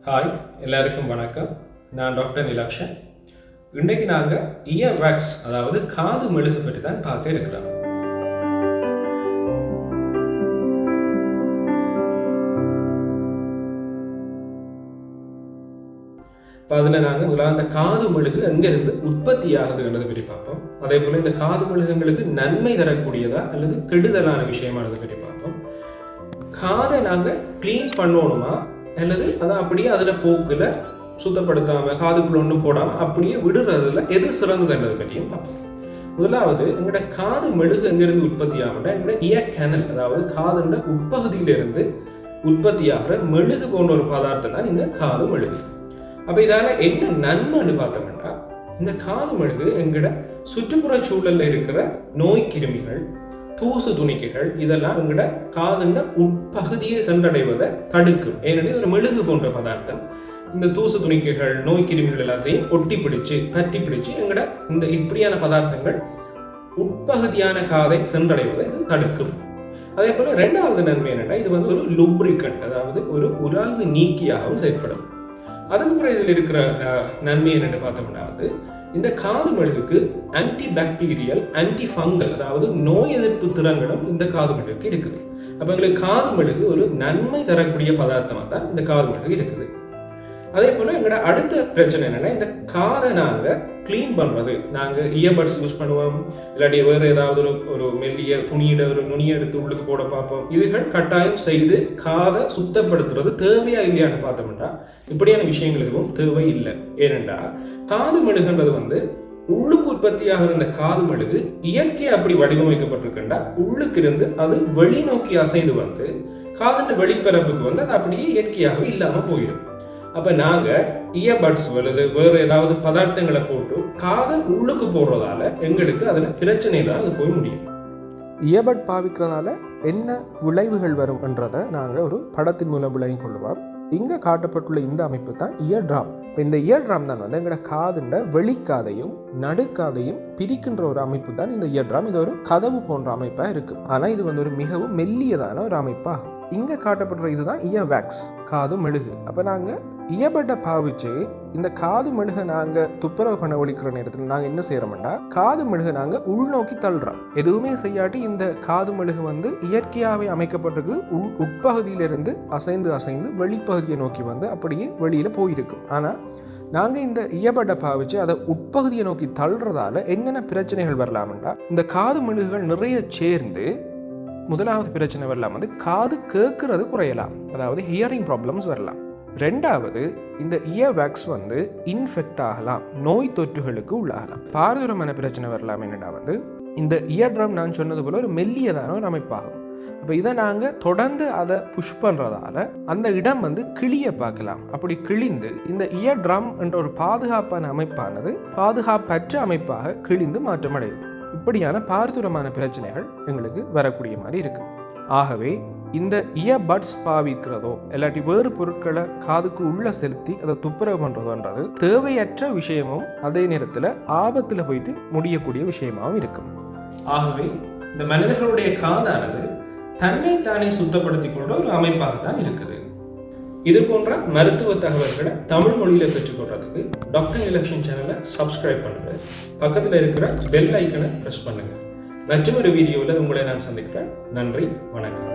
Hi, எல்லாருக்கும் வணக்கம். நான் டாக்டர் நிலக்ஷன். இன்றைக்கு நாங்கள் இயர் வேக்ஸ், அதாவது காது மெழுகு பற்றி தான் பார்த்து இருக்கிறோம். இப்போ அதில் நாங்கள் முதல்ல அந்த காது மெழுகு எங்கேருந்து உற்பத்தி ஆகுதுன்றதை பற்றி பார்ப்போம். அதே போல் இந்த காது மெழுகுங்களுக்கு நன்மை தரக்கூடியதா அல்லது கெடுதலான விஷயமானதை பற்றி பார்ப்போம். காதை நாங்கள் க்ளீன் பண்ணணுமா அல்லது அதை அப்படியே அதில் போக்கில் சுத்தப்படுத்தாமல் காதுக்குள்ள ஒன்றும் போடாமல் அப்படியே விடுறதுல எது சிறந்ததுன்றதை பற்றியும் பார்ப்போம். முதலாவது, எங்களோட காது மெழுகு எங்கேருந்து உற்பத்தி ஆகும்னா எங்களோட இயர் கேனல், அதாவது காதுன்ற உட்பகுதியிலிருந்து உற்பத்தியாகிற மெழுகு போன்ற ஒரு பதார்த்தம் தான் இந்த காது மெழுகு. அப்போ இதால் என்ன நன்மைன்னு பார்த்தோம்னா, இந்த காது மெழுகு எங்களோட சுற்றுப்புற சூழலில் இருக்கிற நோய் கிருமிகள், தூசு துணிக்கைகள் இதெல்லாம் எங்களோட காதுண்ட உட்பகுதியை சென்றடைவதை தடுக்கும். ஏனெனில் ஒரு மெழுகு போன்ற பதார்த்தம் இந்த தூசு துணிக்கைகள், நோய் கிருமிகள் எல்லாத்தையும் ஒட்டி பிடிச்சு பற்றி பிடிச்சு எங்களோட இந்த இப்படியான பதார்த்தங்கள் உட்பகுதியான காதை சென்றடைவதை இது தடுக்கும். அதே போல ரெண்டாவது நன்மை என்னன்னா, இது ஒரு லுப்ரிகன்ட், அதாவது ஒரு உராய்வு நீக்கியாகவும் செயல்படும். அதுக்கப்புறம் இதில் இருக்கிற நன்மை என்னென்னு பார்த்தோம்னா, இந்த காது மெழுகுக்கு ஆன்டி பாக்டீரியல், ஆன்டி ஃபங்கல், அதாவது நோய் எதிர்ப்பு திறன்களும் இந்த காது மெழுகுக்கு இருக்குது. அப்போ எங்களுக்கு காது மெழுகு ஒரு நன்மை தரக்கூடிய பதார்த்தமாக தான் இந்த காது மெழுகு இருக்குது. அதே போல் எங்களோட அடுத்த பிரச்சனை என்னென்னா, இந்த காதை நாங்கள் க்ளீன் பண்ணுறது, நாங்கள் இயர்பட்ஸ் யூஸ் பண்ணுவோம், இல்லாட்டி வேறு ஏதாவது ஒரு மெல்லிய துணியிட ஒரு நுனியை எடுத்து உள்ளுக்கு போட பார்ப்போம். இதுகள் கட்டாயம் செய்து காதை சுத்தப்படுத்துறது தேவையா இல்லையான்னு பார்த்தோம்னா, இப்படியான விஷயங்கள் எதுவும் தேவை இல்லை. ஏனென்றா காது மெழுகுன்றது உள்ளுக்கு உற்பத்தியாக இந்த காது மெழுகு இயற்கையாக அப்படி வடிவமைக்கப்பட்டிருக்குண்டா, உள்ளுக்கு இருந்து அது வெளிநோக்கி அசைந்து காதின் வெளிப்பரப்புக்கு அது அப்படியே இயற்கையாகவே இல்லாமல் போயிடும். அப்போ நாங்கள் இயர்பட்ஸ் அல்லது வேறு ஏதாவது பதார்த்தங்களை போட்டு காதை உள்ளுக்கு போடுறதால எங்களுக்கு அதில் பிரச்சனை தான் அது போய் முடியும். இயர்பட் பாவிக்கிறதால என்ன விளைவுகள் வரும் என்றதை நாங்கள் ஒரு படத்தின் மூலம் விளங்கி கொள்வோம். இங்கே காட்டப்பட்டுள்ள இந்த அமைப்பு தான் இயர் ட்ராம். இப்போ இந்த இயர் ட்ராம் தான் எங்களோட காதுண்ட வெளிக்காதையும் நடுக்காதையும் பிரிக்கின்ற ஒரு அமைப்பு தான் இந்த இயர் ட்ராம். இது ஒரு கதவு போன்ற அமைப்பாக இருக்குது. ஆனால் இது ஒரு மிகவும் மெல்லியதான ஒரு அமைப்பாகும். இங்கே காட்டப்படுற இதுதான் இயர் வேக்ஸ், காது மெழுகு. அப்போ நாங்கள் இயர்பட்டை பாவிச்சு இந்த காது மெழுகை நாங்கள் துப்புரவு பண்ண ஒழிக்கிற நேரத்தில் நாங்கள் என்ன செய்கிறோம்னா, காது மெழுகை நாங்கள் உள்நோக்கி தள்ளுறோம். எதுவுமே செய்யாட்டி இந்த காது மெழுகு இயற்கையாகவே அமைக்கப்பட்டிருக்கு. உட்பகுதியிலிருந்து அசைந்து அசைந்து வெளிப்பகுதியை நோக்கி அப்படியே வெளியில் போயிருக்கும். ஆனால் நாங்கள் இந்த இயர்பட்டை பாவிச்சு அதை உட்பகுதியை நோக்கி தள்ளுறதால என்னென்ன பிரச்சனைகள் வரலாம்னா, இந்த காது மெழுகுகள் நிறைய சேர்ந்து முதலாவது பிரச்சனை வரலாம் காது கேட்கறது குறையலாம், அதாவது ஹியரிங் ப்ராப்ளம்ஸ் வரலாம். ரெண்டாவது, இந்த இயர் வேக்ஸ் இன்ஃபெக்ட் ஆகலாம், நோய் தொற்றுகளுக்கு உள்ளாகலாம். பாரதூரமான பிரச்சனை வரலாம். என்னடா இந்த இயர் ட்ரம் நான் சொன்னது போல ஒரு மெல்லியதான ஒரு அமைப்பாகும். அப்போ இதை நாங்கள் தொடர்ந்து அதை புஷ் பண்ணுறதால அந்த இடம் கிளிய பார்க்கலாம். அப்படி கிழிந்து இந்த இயர் ட்ரம் என்ற ஒரு பாதுகாப்பான அமைப்பானது பாதுகாப்பற்ற அமைப்பாக கிழிந்து மாற்றமடையுது. இப்படியான பாரதூரமான பிரச்சனைகள் எங்களுக்கு வரக்கூடிய மாதிரி இருக்கு. ஆகவே இந்த இயர்பட்ஸ் பாவிக்கிறதோ இல்லாட்டி வேறு பொருட்களை காதுக்கு உள்ள செலுத்தி அதை துப்புரவு பண்ணுறதோன்றது தேவையற்ற விஷயமும் அதே நேரத்தில் ஆபத்தில் போயிட்டு முடியக்கூடிய விஷயமாகவும் இருக்கும். ஆகவே இந்த மனிதர்களுடைய காதானது தன்னை தானே சுத்தப்படுத்திக் கொண்ட ஒரு அமைப்பாகத்தான் இருக்குது. இது போன்ற மருத்துவ தகவல்களை தமிழ் மொழியில் பெற்றுக்கொள்றதுக்கு டாக்டர் நிலக்ஷன் சேனலை சப்ஸ்கிரைப் பண்ணுங்க. பக்கத்தில் இருக்கிற பெல் ஐக்கனை ப்ரெஸ் பண்ணுங்க. மற்றொரு வீடியோவில் உங்களை நான் சந்திக்கிறேன். நன்றி, வணக்கம்.